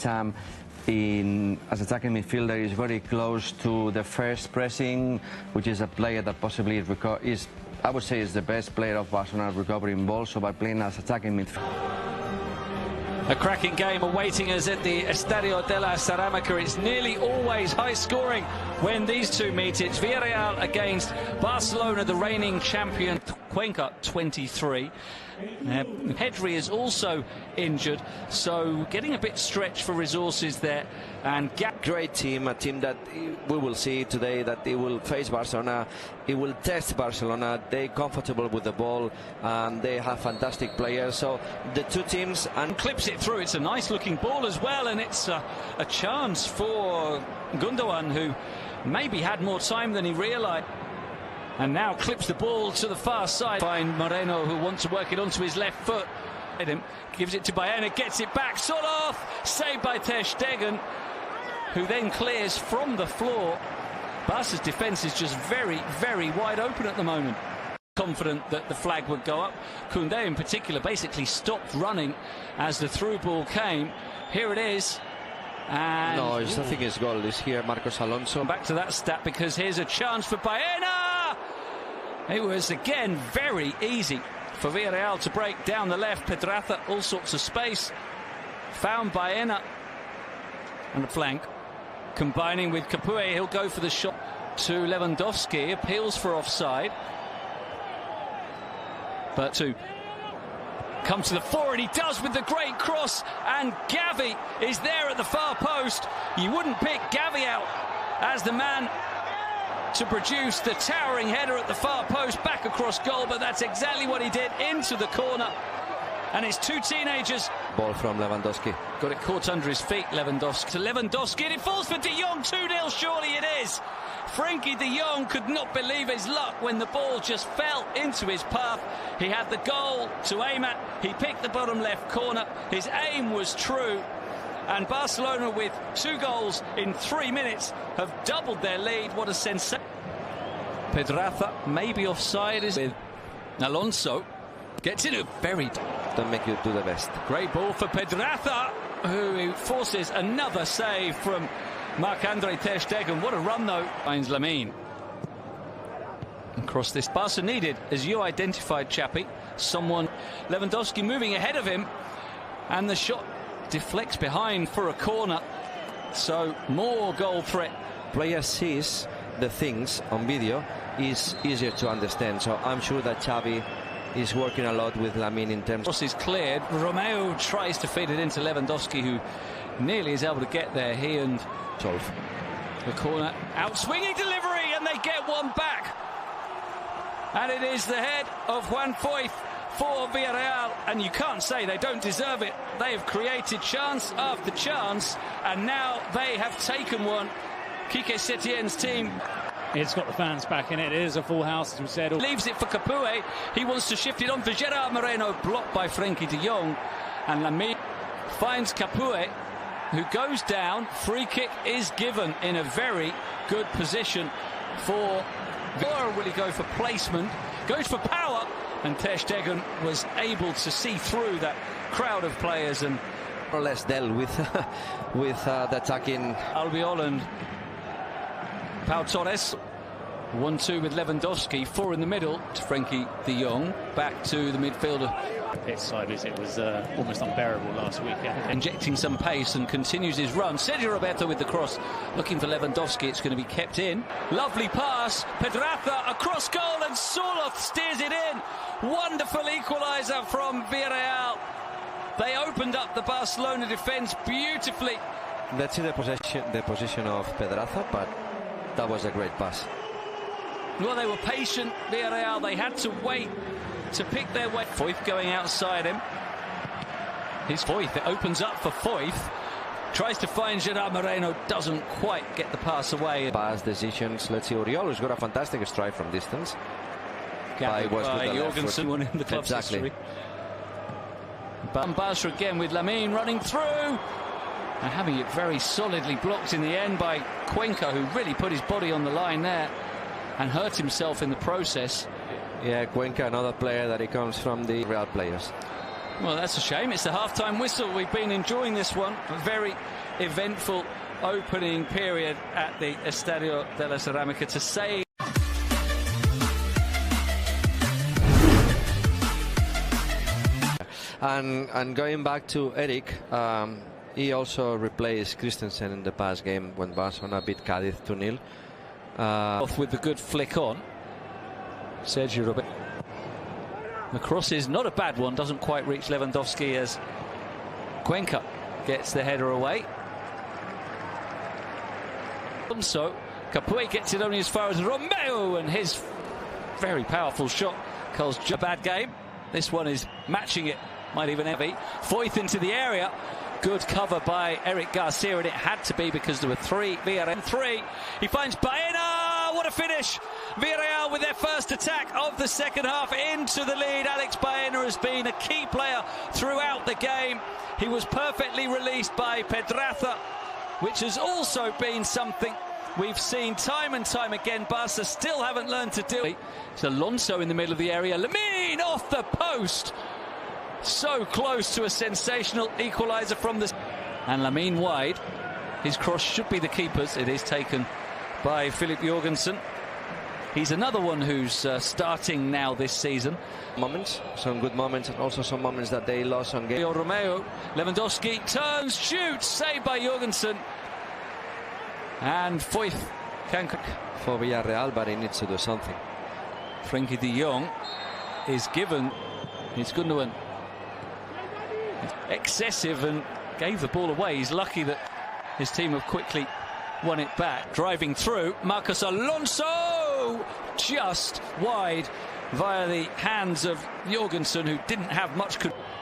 Sam, as attacking midfielder, is very close to the first pressing, which is a player that possibly is, I would say, is the best player of Barcelona recovering balls. So by playing as attacking midfielder. A cracking game awaiting us at the Estadio de la Ceramica. It's nearly always high scoring when these two meet. It's Villarreal against Barcelona, the reigning champion. Cuenca 23. Pedri is also injured, so getting a bit stretched for resources there. And great team, a team that we will see today that it will face Barcelona, it will test Barcelona. They're comfortable with the ball and they have fantastic players. So the two teams and clips it through. It's a nice looking ball as well, and it's a chance for Gundogan, who maybe had more time than he realized. And now clips the ball to the far side. Find Moreno, who wants to work it onto his left foot. Gives it to Baena, gets it back. Soloth, saved by Ter Stegen, who then clears from the floor. Barca's defence is just very, very wide open at the moment. Confident that the flag would go up. Koundé in particular basically stopped running as the through ball came. Here it is. And no, I think it's goal. It's here, Marcos Alonso. Back to that stat, because here's a chance for Baena. It was again very easy for Villarreal to break down the left. Pedraza, all sorts of space. Found Baena on the flank. Combining with Capoue, he'll go for the shot to Lewandowski. Appeals for offside. But to come to the fore, and he does with the great cross. And Gavi is there at the far post. You wouldn't pick Gavi out as the man to produce the towering header at the far post back across goal, but that's exactly what he did, into the corner. And it's two teenagers. Ball from Lewandowski. Got it caught under his feet, Lewandowski. To Lewandowski, and it falls for De Jong. 2-0, surely it is. Frenkie de Jong could not believe his luck when the ball just fell into his path. He had the goal to aim at. He picked the bottom left corner. His aim was true. And Barcelona, with 2 goals in 3 minutes, have doubled their lead. What a sensation. Pedraza maybe offside is with Alonso. Gets in a very... Don't make you do the best. Great ball for Pedraza, who forces another save from Marc-Andre Ter Stegen. What a run, though. Finds Lamine. Across this. Barca needed, as you identified, Chappie, someone. Lewandowski moving ahead of him. And the shot deflects behind for a corner. So more goal threat. Player sees the things on video is easier to understand. So I'm sure that Xavi is working a lot with Lamine in terms. Cross is cleared. Romeo tries to feed it into Lewandowski, who nearly is able to get there. He and Solf. The corner, out swinging delivery, and they get one back. And it is the head of Juan Foyth for Villarreal, and you can't say they don't deserve it. They have created chance after chance, and now they have taken one. Quique Setien's team. It's got the fans back in it. It is a full house, as we said. Leaves it for Capoue. He wants to shift it on for Gerard Moreno, blocked by Frenkie de Jong. And Lamine finds Capoue, who goes down. Free kick is given in a very good position for Villarreal. Will he go for placement? Goes for power. And Ter Stegen was able to see through that crowd of players and more or less dealt with the attacking. Albiol and Pau Torres. 1-2 with Lewandowski. 4 in the middle to Frenkie de Jong. Back to the midfielder. Pitch sideways, it was almost unbearable last week. Injecting some pace and continues his run. Sergio Roberto with the cross, looking for Lewandowski. It's going to be kept in. Lovely pass. Pedraza across goal, and Soloth steers it in. Wonderful equaliser from Villarreal. They opened up the Barcelona defence beautifully. Let's see the position of Pedraza, but that was a great pass. Well, they were patient, Villarreal. They had to wait to pick their way. Foyth going outside him. Here's Foyth. It opens up for Foyth. Tries to find Gerard Moreno. Doesn't quite get the pass away. Pass decisions. Let's see. Oriol has got a fantastic strike from distance. By Jorgensen, one in the club's history. Barca again with Lamine running through. And having it very solidly blocked in the end by Cuenca, who really put his body on the line there and hurt himself in the process. Yeah, Cuenca, another player that he comes from the Real players. Well, that's a shame. It's the half-time whistle. We've been enjoying this one. A very eventful opening period at the Estadio de la Ceramica to say. And going back to Eric, he also replaced Christensen in the past game when Barcelona beat Cádiz 2-0. Off with the good flick on. Sergio Roberto. The cross is not a bad one, doesn't quite reach Lewandowski as Cuenca gets the header away. So Capuey gets it only as far as Romeo, and his very powerful shot calls a bad game. This one is matching it, might even heavy. Foyth into the area. Good cover by Eric Garcia, and it had to be because there were three. Villarreal 3. He finds Baena. What a finish! Villarreal with their first attack of the second half into the lead. Alex Baena has been a key player throughout the game. He was perfectly released by Pedraza, which has also been something we've seen time and time again. Barca still haven't learned to deal. It's Alonso in the middle of the area. Lamine off the post. So close to a sensational equaliser from the... And Lamine wide. His cross should be the keeper's. It is taken by Philip Jorgensen. He's another one who's starting now this season. Moments, some good moments, and also some moments that they lost on game. Romeo, Lewandowski turns, shoots, saved by Jorgensen. And Foyth can... For Villarreal, but he needs to do something. Frenkie de Jong is given. It's Gundogan. Excessive and gave the ball away. He's lucky that his team have quickly won it back. Driving through, Marcos Alonso just wide via the hands of Jorgensen, who didn't have much.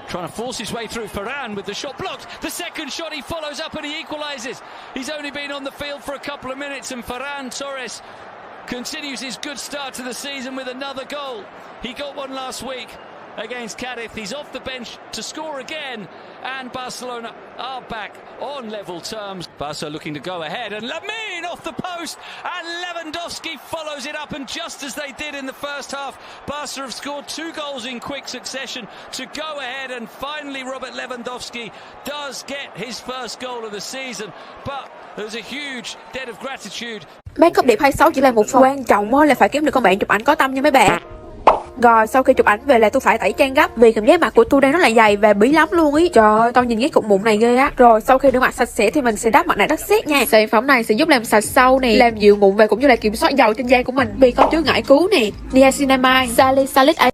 Trying to force his way through. Ferran with the shot blocked. The second shot he follows up and he equalises. He's only been on the field for a couple of minutes, and Ferran Torres continues his good start to the season with another goal. He got one last week against Cádiz. He's off the bench to score again, and Barcelona are back on level terms. Barca looking to go ahead, and Lamine off the post, and Lewandowski follows it up, and just as they did in the first half, Barca have scored 2 goals in quick succession to go ahead, and finally Robert Lewandowski does get his first goal of the season, but there's a huge debt of gratitude. Make up đẹp 26 chỉ là một phần quan trọng là phải kiếm được con bạn chụp ảnh có tâm nha mấy bạn. Rồi sau khi chụp ảnh về là tôi phải tẩy trang gấp vì cảm giác mặt của tôi đang rất là dày và bí lắm luôn ý. Trời ơi, tao nhìn cái cục mụn này ghê á. Rồi sau khi rửa mặt sạch sẽ thì mình sẽ đắp mặt nạ đất sét nha. Sản phẩm này sẽ giúp làm sạch sâu nè, làm dịu mụn và cũng như là kiểm soát dầu trên da của mình vì có chứa ngải cứu nè, niacinamide, salicylic acid.